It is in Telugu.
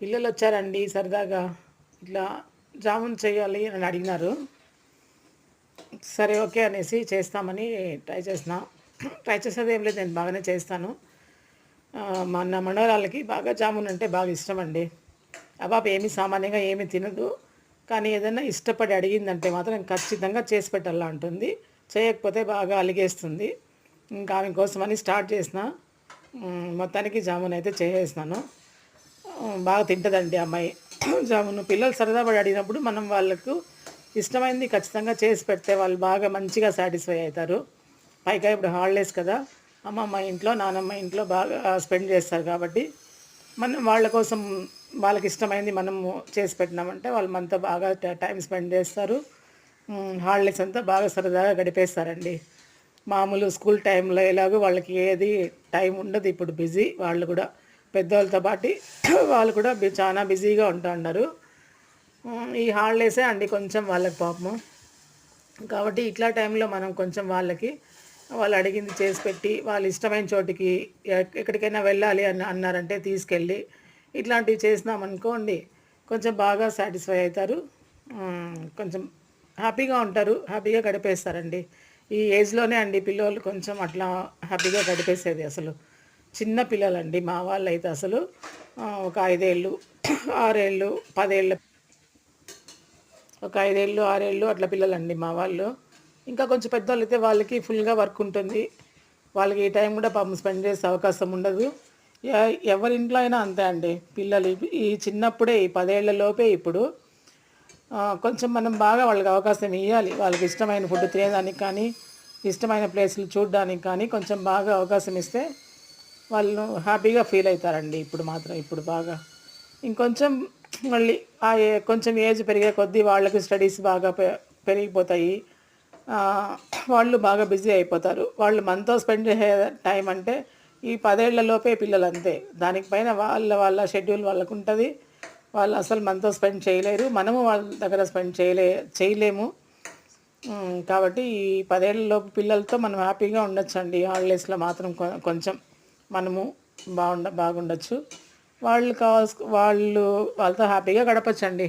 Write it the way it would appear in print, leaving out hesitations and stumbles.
పిల్లలు వచ్చారండి సరదాగా ఇట్లా జామున్ చేయాలి అని అడిగినారు. సరే ఓకే అనేసి చేస్తామని ట్రై చేసేది ఏం లేదు, నేను బాగానే చేస్తాను. నా మనవరాళ్ళకి బాగా జామున్ అంటే బాగా ఇష్టమండి. ఆ పాప ఏమి సామాన్యంగా ఏమి తినదు, కానీ ఏదైనా ఇష్టపడి అడిగిందంటే మాత్రం ఖచ్చితంగా చేసి పెట్టాలా అంటుంది. చేయకపోతే బాగా అలిగేస్తుంది. ఇంకా ఆమె కోసమని స్టార్ట్ చేసిన. మొత్తానికి జామున్ అయితే చేసేసినాను. బాగా తింటుందండి అమ్మాయి జామును. పిల్లలు సరదా పడి అడిగినప్పుడు మనం వాళ్ళకు ఇష్టమైంది ఖచ్చితంగా చేసి పెడితే వాళ్ళు బాగా మంచిగా సాటిస్ఫై అవుతారు. పైగా ఇప్పుడు హాలిడేస్ కదా, అమ్మమ్మ ఇంట్లో నానమ్మ ఇంట్లో బాగా స్పెండ్ చేస్తారు కాబట్టి మనం వాళ్ళ కోసం వాళ్ళకి ఇష్టమైంది మనము చేసి పెట్టినామంటే వాళ్ళు మనతో బాగా టైం స్పెండ్ చేస్తారు. హాలిడేస్ అంతా బాగా సరదాగా గడిపేస్తారండి. మామూలు స్కూల్ టైంలో ఎలాగో వాళ్ళకి ఏది టైం ఉండదు, ఇప్పుడు బిజీ వాళ్ళు కూడా పెద్దవాళ్ళతో పాటు వాళ్ళు కూడా చాలా బిజీగా ఉంటున్నారు. ఈ హాలిడేసే అండి కొంచెం వాళ్ళకి పాపము. కాబట్టి ఇట్లా టైంలో మనం కొంచెం వాళ్ళకి వాళ్ళు అడిగింది చేసి పెట్టి వాళ్ళు ఇష్టమైన చోటికి ఎక్కడికైనా వెళ్ళాలి అన్నారంటే తీసుకెళ్ళి ఇట్లాంటివి చేసినామనుకోండి కొంచెం బాగా సాటిస్ఫై అవుతారు. కొంచెం హ్యాపీగా ఉంటారు, హ్యాపీగా గడిపేస్తారండి. ఈ ఏజ్లోనే అండి పిల్లలు కొంచెం అట్లా హ్యాపీగా గడిపేసేది. అసలు చిన్న పిల్లలండి మా వాళ్ళు అయితే అసలు ఒక 5 ఏళ్ళు 6 ఏళ్ళు 10 ఏళ్ళ ఒక 5 ఏళ్ళు 6 ఏళ్ళు అట్లా పిల్లలండి మా వాళ్ళు. ఇంకా కొంచెం పెద్దవాళ్ళు అయితే వాళ్ళకి ఫుల్గా వర్క్ ఉంటుంది, వాళ్ళకి ఈ టైం కూడా పాపం స్పెండ్ చేసే అవకాశం ఉండదు. ఎవరింట్లో అయినా అంతే అండి. పిల్లలు ఈ చిన్నప్పుడే ఈ 10 ఏళ్ల లోపే ఇప్పుడు కొంచెం మనం బాగా వాళ్ళకి అవకాశం ఇవ్వాలి. వాళ్ళకి ఇష్టమైన ఫుడ్ తినేదానికి కానీ ఇష్టమైన ప్లేసులు చూడడానికి కానీ కొంచెం బాగా అవకాశం ఇస్తే వాళ్ళు హ్యాపీగా ఫీల్ అవుతారండి. ఇప్పుడు బాగా ఇంకొంచెం మళ్ళీ కొంచెం ఏజ్ పెరిగే కొద్దీ వాళ్ళకి స్టడీస్ బాగా పెరిగిపోతాయి. వాళ్ళు బాగా బిజీ అయిపోతారు. వాళ్ళు మనతో స్పెండ్ చేసే టైం అంటే ఈ 10 ఏళ్ల లోపే పిల్లలు అంతే. దానికి పైన వాళ్ళ షెడ్యూల్ వాళ్ళకు ఉంటుంది. వాళ్ళు అసలు మనతో స్పెండ్ చేయలేరు, మనము వాళ్ళ దగ్గర స్పెండ్ చేయలేము. కాబట్టి ఈ 10 ఏళ్ళలోపు పిల్లలతో మనం హ్యాపీగా ఉండొచ్చండి. హాలిడేస్లో మాత్రం కొంచెం మనము బాగుండొచ్చు. వాళ్ళు వాళ్ళతో హ్యాపీగా గడపచ్చండి.